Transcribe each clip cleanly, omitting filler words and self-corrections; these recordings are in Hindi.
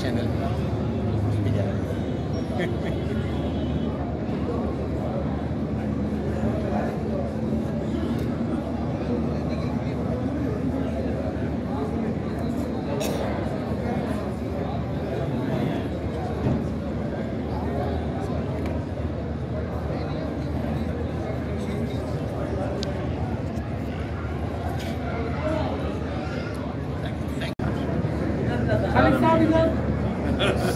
चैनल पे जा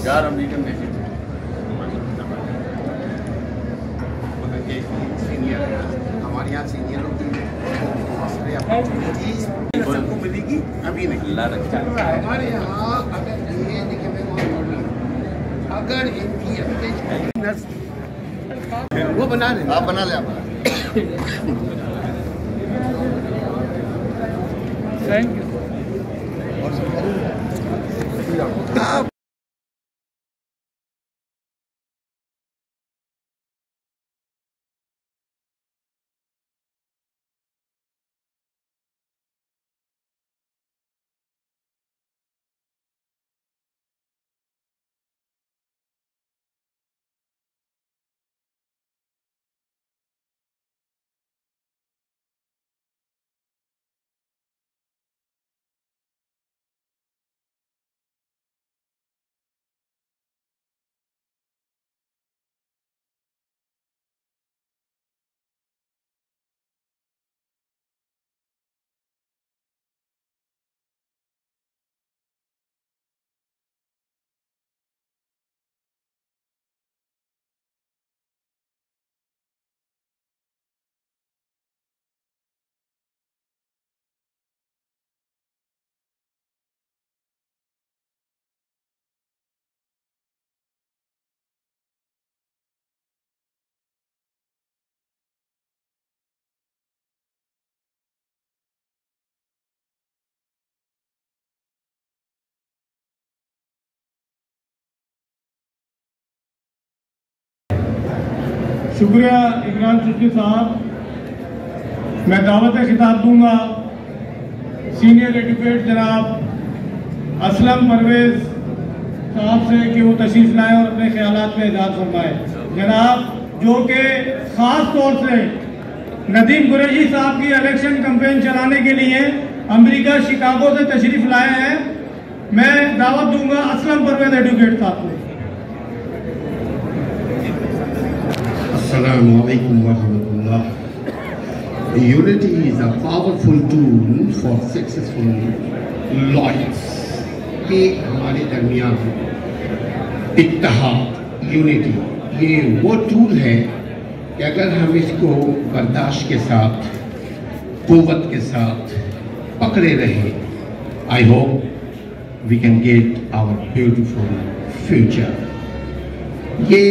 यार हम मीटिंग में सीनियर हमारे यहाँ सीनियर लोग सबको मिलेगी अभी नहीं हमारे यहाँ। अगर ये देखिए अगर इनकी वो बना ले आप बना ले थैंक यू। शुक्रिया इमरान चिश्ती साहब। मैं दावत खिताब दूंगा सीनियर एडवोकेट जनाब असलम परवेज साहब से कि वो तशरीफ लाएं और अपने ख्यालात में इजाज़ फरमाएं। जनाब जो कि ख़ास तौर से नदीम कुरैशी साहब की इलेक्शन कैंपेन चलाने के लिए अमेरिका शिकागो से तशरीफ लाए हैं। मैं दावत दूंगा असलम परवेज एडवोकेट साहब को। Assalamu alaikum wa rahmatullah. Unity is a powerful tool for successful lawyers. एक हमारे दरमियान इत्तेहाद, यूनिटी, ये वो टूल है कि अगर हम इसको बर्दाश्त के साथ, कुव्वत के साथ पकड़े रहे, I hope we can get our beautiful future. ये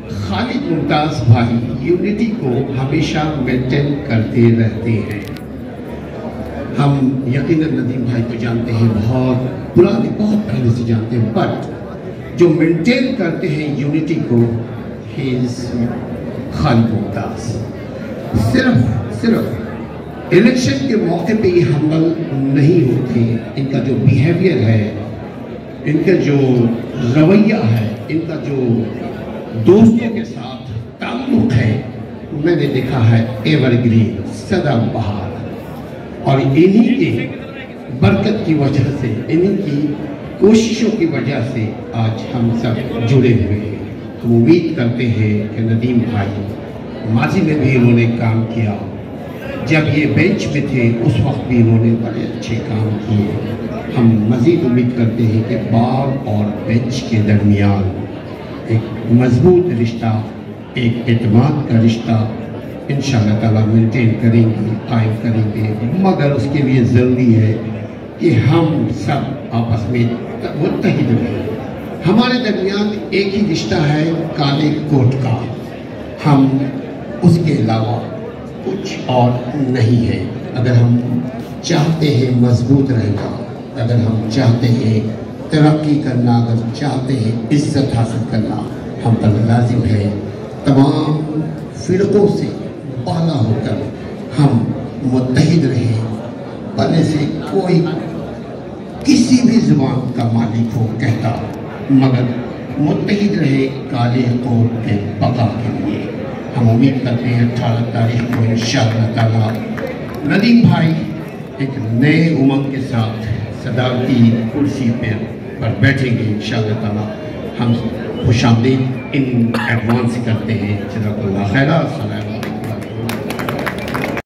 खालिद मुमताज़ भाई यूनिटी को हमेशा मेंटेन करते रहते हैं। हम यकीनन नदीम भाई को जानते हैं, बहुत पुराने, बहुत पहले से जानते हैं, बट जो मेंटेन करते हैं यूनिटी को, ही इज़ खालिद मुमताज़। सिर्फ इलेक्शन के मौके पे ये हम्बल नहीं होते। इनका जो बिहेवियर है, इनका जो रवैया है, इनका जो दोस्तों के साथ ताल्लुक है, मैंने देखा है एवरग्रीन, सदाबहार। और इन्हीं की बरकत की वजह से, इन्हीं की कोशिशों की वजह से आज हम सब जुड़े हुए हैं। हम उम्मीद करते हैं कि नदीम भाई माजी में भी इन्होंने काम किया, जब ये बेंच में थे उस वक्त भी इन्होंने बड़े अच्छे काम किए। हम मज़ीद उम्मीद करते हैं कि बार और बेंच के दरमियान एक मजबूत रिश्ता, एक एतमाद का रिश्ता इंशाअल्लाह ताला मेंटेन करेंगे, कायम करेंगे। मगर उसके लिए ज़रूरी है कि हम सब आपस में मुत्तहिद रहें। हमारे दरमियान एक ही रिश्ता है, काले कोट का। हम उसके अलावा कुछ और नहीं है। अगर हम चाहते हैं मजबूत रहना, अगर हम चाहते हैं तरक्की करना, अगर चाहते हैं इज्जत हासिल करना, हम पर लाजिम है तमाम फ़िरक़ों से आला होकर हम मुत्तहिद रहें। भले से कोई किसी भी ज़ुबान का मालिक हो कहता मगर मुत्तहिद रहे काले कौम के बका के लिए। हम उम्मीद करते हैं 18 तारीख को इंशाअल्लाह ताला नदीम भाई एक नए उमंग के साथ सदारती कुर्सी पर बैठेंगे इंशाअल्लाह ताला। हम खुशामदीद इन एडवांस करते हैं। जज़ाकल्लाह खैर।